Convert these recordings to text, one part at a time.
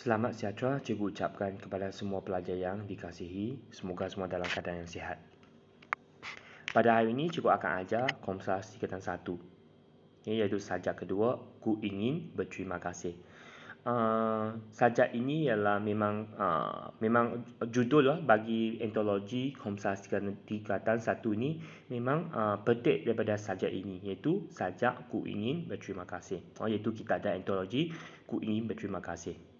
Selamat sejahtera cikgu ucapkan kepada semua pelajar yang dikasihi. Semoga semua dalam keadaan yang sihat. Pada hari ini cikgu akan ajar Komsas tingkatan 1, iaitu sajak kedua, ku ingin berterima kasih. Sajak ini ialah memang judul lah bagi antologi Komsas tingkatan 1 ini memang petik daripada sajak ini, iaitu sajak ku ingin berterima kasih. Iaitu kita ada antologi ku ingin berterima kasih.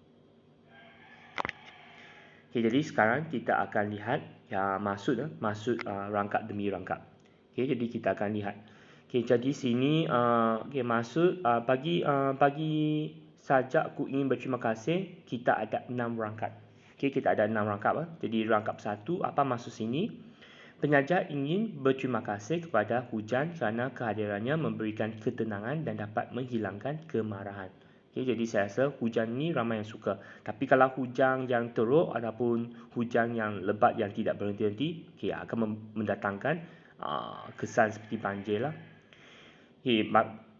Okay, jadi sekarang kita akan lihat maksud rangkap demi rangkap. Okay, jadi kita akan lihat. Okay, jadi sini maksud bagi sajak ku ingin berterima kasih, kita ada 6 rangkap. Okay, kita ada 6 rangkap. Jadi rangkap 1, apa maksud sini? Penyaja ingin berterima kasih kepada hujan kerana kehadirannya memberikan ketenangan dan dapat menghilangkan kemarahan. Okay, jadi saya rasa hujan ni ramai yang suka. Tapi kalau hujan yang teruk ataupun hujan yang lebat yang tidak berhenti-henti, okay, akan mendatangkan kesan seperti banjir lah. Okay,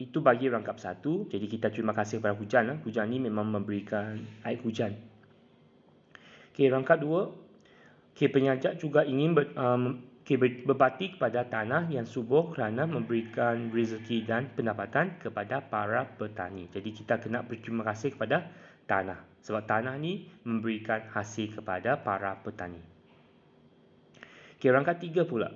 itu bagi rangkap 1. Jadi kita terima kasih kepada hujan lah. Hujan ni memang memberikan air hujan. Okay, rangkap 2. Okay, penyajak juga ingin berbakti kepada tanah yang subur kerana memberikan rezeki dan pendapatan kepada para petani. Jadi kita kena berterima kasih kepada tanah, sebab tanah ni memberikan hasil kepada para petani. Okay, rangkap 3 pula.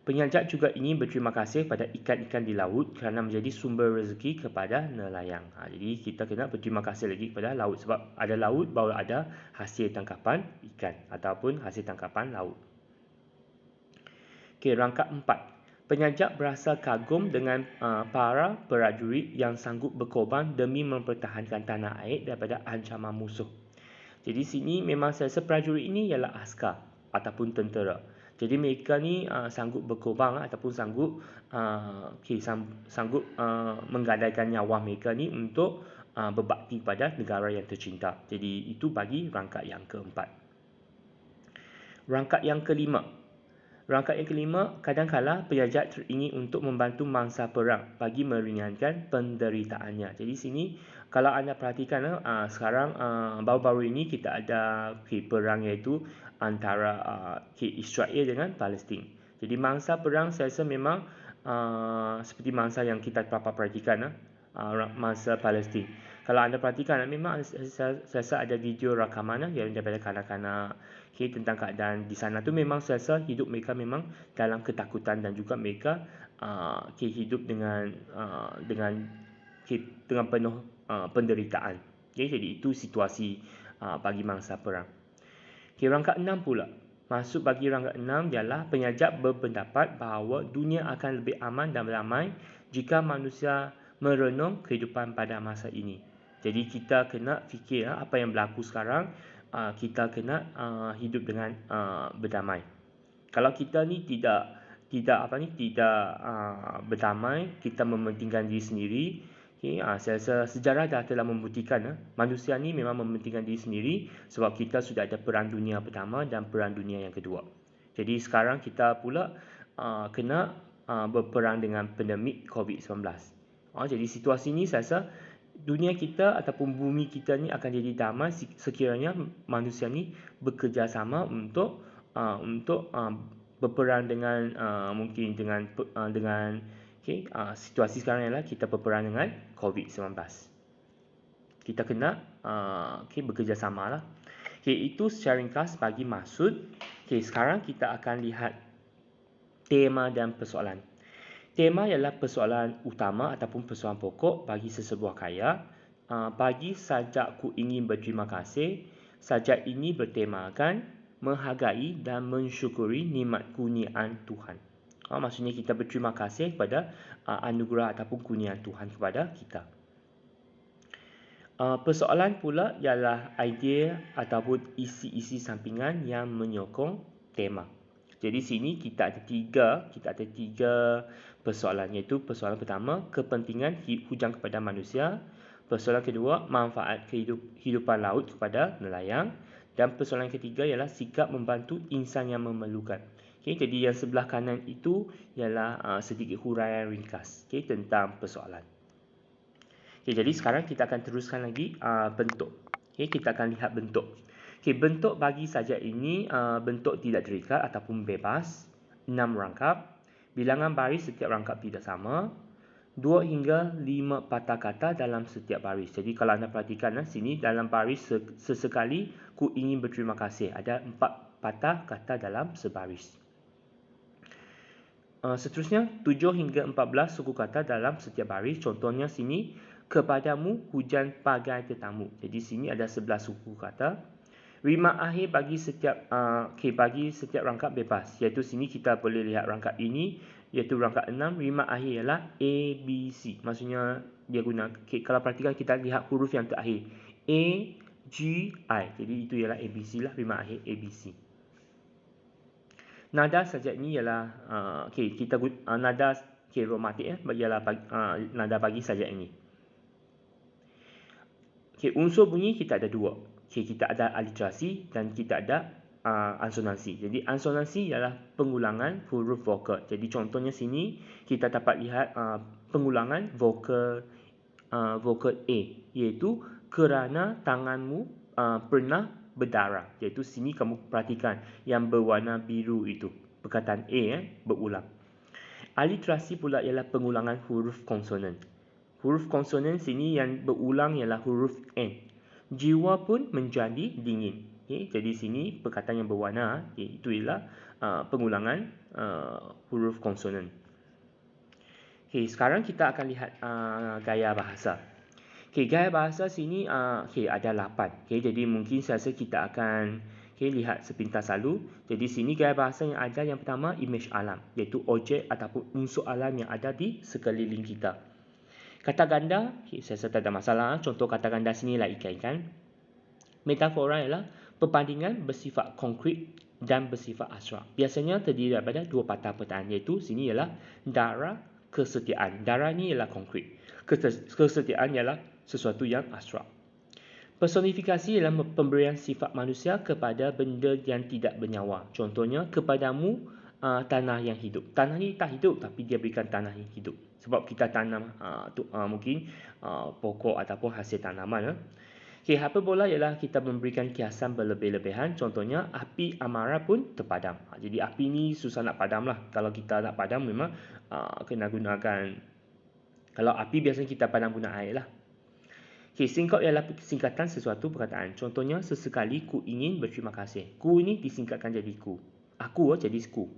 Penyajak juga ingin berterima kasih kepada ikan-ikan di laut kerana menjadi sumber rezeki kepada nelayan. Jadi kita kena berterima kasih lagi kepada laut, sebab ada laut baru ada hasil tangkapan ikan ataupun hasil tangkapan laut. Okay, rangkap 4. Penyajak berasa kagum dengan para prajurit yang sanggup berkorban demi mempertahankan tanah air daripada ancaman musuh. Jadi sini memang saya rasa prajurit ini ialah askar ataupun tentera. Jadi mereka ni sanggup berkorban ataupun sanggup menggadaikan nyawa mereka ni untuk berbakti kepada negara yang tercinta. Jadi itu bagi rangkap yang keempat. Rangkap yang kelima. Rangkap yang kelima, kadang-kala penyajak teringin untuk membantu mangsa perang bagi meringankan penderitaannya. Jadi sini kalau anda perhatikan sekarang baru-baru ini kita ada perang iaitu antara Israel dengan Palestin. Jadi mangsa perang saya rasa memang seperti mangsa yang kita perhatikan mangsa Palestin. Kalau anda perhatikan memang saya rasa ada video rakaman yang daripada kanak-kanak tentang keadaan di sana tu, memang saya rasa hidup mereka memang dalam ketakutan dan juga mereka hidup dengan penuh penderitaan. Jadi itu situasi bagi mangsa perang. Rangkap 6 pula. Maksud bagi rangkap 6 ialah penyajak berpendapat bahawa dunia akan lebih aman dan damai jika manusia merenung kehidupan pada masa ini. Jadi kita kena fikir apa yang berlaku sekarang, kita kena hidup dengan berdamai. Kalau kita ni tidak berdamai, kita mementingkan diri sendiri, saya rasa sejarah dah telah membuktikan manusia ni memang mementingkan diri sendiri, sebab kita sudah ada Perang Dunia Pertama dan Perang Dunia yang kedua. Jadi sekarang kita pula kena berperang dengan pandemik COVID-19. Jadi situasi ni saya rasa dunia kita ataupun bumi kita ni akan jadi damai sekiranya manusia ni bekerjasama untuk berperang dengan mungkin dengan situasi sekarang ialah kita berperang dengan COVID-19. Kita kena bekerjasama lah. Itu secara ringkas bagi maksud. Sekarang kita akan lihat tema dan persoalan. Tema ialah persoalan utama ataupun persoalan pokok bagi sesebuah karya. Bagi sajak ku ingin berterima kasih, sajak ini bertemakan menghargai dan mensyukuri nikmat kurniaan Tuhan. Maksudnya kita berterima kasih kepada anugerah ataupun kurniaan Tuhan kepada kita. Persoalan pula ialah idea ataupun isi-isi sampingan yang menyokong tema. Jadi sini kita ada tiga persoalan, iaitu persoalan pertama, kepentingan hujan kepada manusia. Persoalan kedua, manfaat kehidupan laut kepada nelayan. Dan persoalan ketiga ialah sikap membantu insan yang memerlukan. Jadi yang sebelah kanan itu ialah sedikit huraian ringkas tentang persoalan. Jadi sekarang kita akan teruskan lagi bentuk. Okay, kita akan lihat bentuk. Okay, bentuk bagi sajak ini bentuk tidak terikat ataupun bebas, 6 rangkap, bilangan baris setiap rangkap tidak sama, 2 hingga 5 patah kata dalam setiap baris. Jadi kalau anda perhatikan sini dalam baris sesekali ku ingin berterima kasih, ada 4 patah kata dalam sebaris. Seterusnya 7 hingga 14 suku kata dalam setiap baris. Contohnya sini, kepadamu hujan pagai tetamu. Jadi sini ada 11 suku kata. Rimak akhir bagi setiap bagi setiap rangkap bebas, iaitu sini kita boleh lihat rangkap ini, iaitu rangkap 6. Rimak akhir ialah A, B, C. Maksudnya dia guna kalau perhatikan kita lihat huruf yang terakhir A, G, I. Jadi itu ialah A, B, C lah, rimak akhir A, B, C. Nada sajak ini ialah kita nada romatik ialah nada bagi sajak ini. Unsur bunyi kita ada 2. Kita ada aliterasi dan kita ada ansonansi. Jadi ansonansi ialah pengulangan huruf vokal. Jadi contohnya sini kita dapat lihat pengulangan vokal A, iaitu kerana tanganmu pernah berdarah. Iaitu sini kamu perhatikan yang berwarna biru itu, perkataan A berulang. Aliterasi pula ialah pengulangan huruf konsonan. Huruf konsonan sini yang berulang ialah huruf N. Jiwa pun menjadi dingin. Jadi sini perkataan yang berwarna, itu ialah pengulangan huruf konsonan. Sekarang kita akan lihat gaya bahasa. Gaya bahasa sini ada 8. Jadi mungkin saya rasa kita akan lihat sepintas lalu. Jadi sini gaya bahasa yang ada, yang pertama imej alam, iaitu objek ataupun unsur alam yang ada di sekeliling kita. Kata ganda, saya rasa tak ada masalah. Contoh kata ganda sini ialah ikan-ikan. Metafora ialah perbandingan bersifat konkret dan bersifat abstrak. Biasanya terdiri daripada 2 patah perkataan, iaitu sini ialah darah, kesetiaan. Darah ni ialah konkret. Kesetiaan ialah sesuatu yang abstrak. Personifikasi ialah pemberian sifat manusia kepada benda yang tidak bernyawa. Contohnya, kepadamu tanah yang hidup. Tanah ni tak hidup tapi dia berikan tanah yang hidup. Sebab kita tanam mungkin pokok ataupun hasil tanaman. Hyperbola ialah kita memberikan kiasan berlebih-lebihan. Contohnya, api amarah pun terpadam. Jadi api ni susah nak padam lah. Kalau kita nak padam memang kena gunakan. Kalau api biasanya kita padam guna air lah. Singkap ialah singkatan sesuatu perkataan. Contohnya, sesekali ku ingin berterima kasih. Ku ini disingkatkan jadi ku. Aku jadi ku.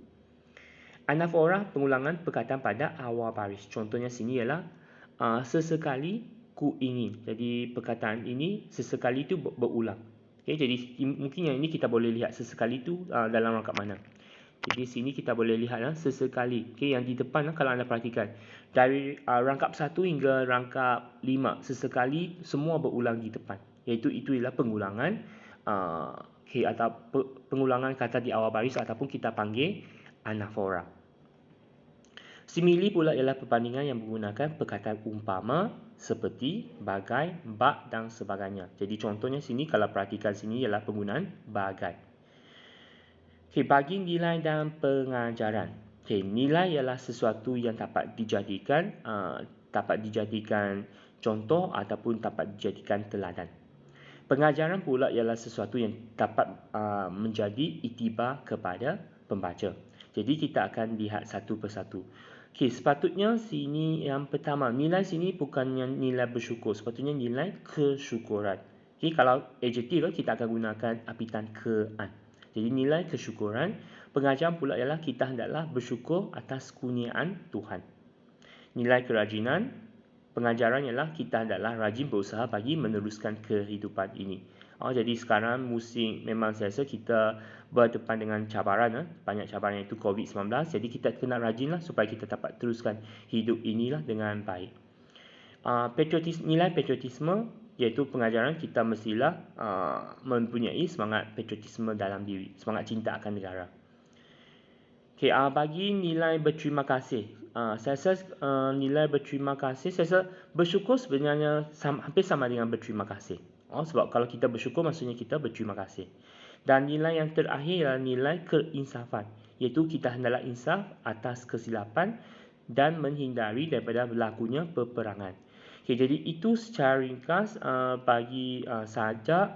Anafora, pengulangan perkataan pada awal baris. Contohnya sini ialah sesekali ku ingin. Jadi perkataan ini sesekali itu berulang. Jadi mungkin yang ini kita boleh lihat sesekali itu dalam rangkap mana. Jadi sini kita boleh lihat sesekali. Yang di depan kalau anda perhatikan, dari rangkap 1 hingga rangkap 5, sesekali semua berulang di depan. Iaitu itu ialah pengulangan atau pengulangan kata di awal baris ataupun kita panggil anafora. Simili pula ialah perbandingan yang menggunakan perkataan umpama, seperti, bagai, bak dan sebagainya. Jadi contohnya sini kalau perhatikan sini ialah penggunaan bagai. Bagi nilai dan pengajaran. Nilai ialah sesuatu yang dapat dijadikan contoh ataupun dapat dijadikan teladan. Pengajaran pula ialah sesuatu yang dapat menjadi iktibar kepada pembaca. Jadi kita akan lihat satu persatu. Sepatutnya sini yang pertama, nilai sini bukannya nilai bersyukur, sepatutnya nilai kesyukuran. Kalau adjektif kita akan gunakan apitan ke-an. Jadi nilai kesyukuran. Pengajaran pula ialah kita hendaklah bersyukur atas kurniaan Tuhan. Nilai kerajinan. Pengajaran ialah kita hendaklah rajin berusaha bagi meneruskan kehidupan ini. Jadi sekarang musim memang saya rasa kita berdepan dengan cabaran, banyak cabaran iaitu COVID-19. Jadi kita kena rajinlah supaya kita dapat teruskan hidup inilah dengan baik. Nilai patriotisme, iaitu pengajaran kita mestilah mempunyai semangat patriotisme dalam diri, semangat cinta akan negara. Bagi nilai berterima kasih, saya rasa nilai berterima kasih, saya rasa bersyukur sebenarnya hampir sama dengan berterima kasih. Sebab kalau kita bersyukur maksudnya kita berterima kasih. Dan nilai yang terakhir adalah nilai keinsafan, iaitu kita hendaklah insaf atas kesilapan dan menghindari daripada berlakunya peperangan. Okey, jadi itu secara ringkas bagi saja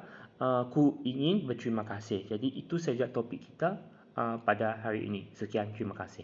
ku ingin berterima kasih. Jadi itu saja topik kita pada hari ini. Sekian, terima kasih.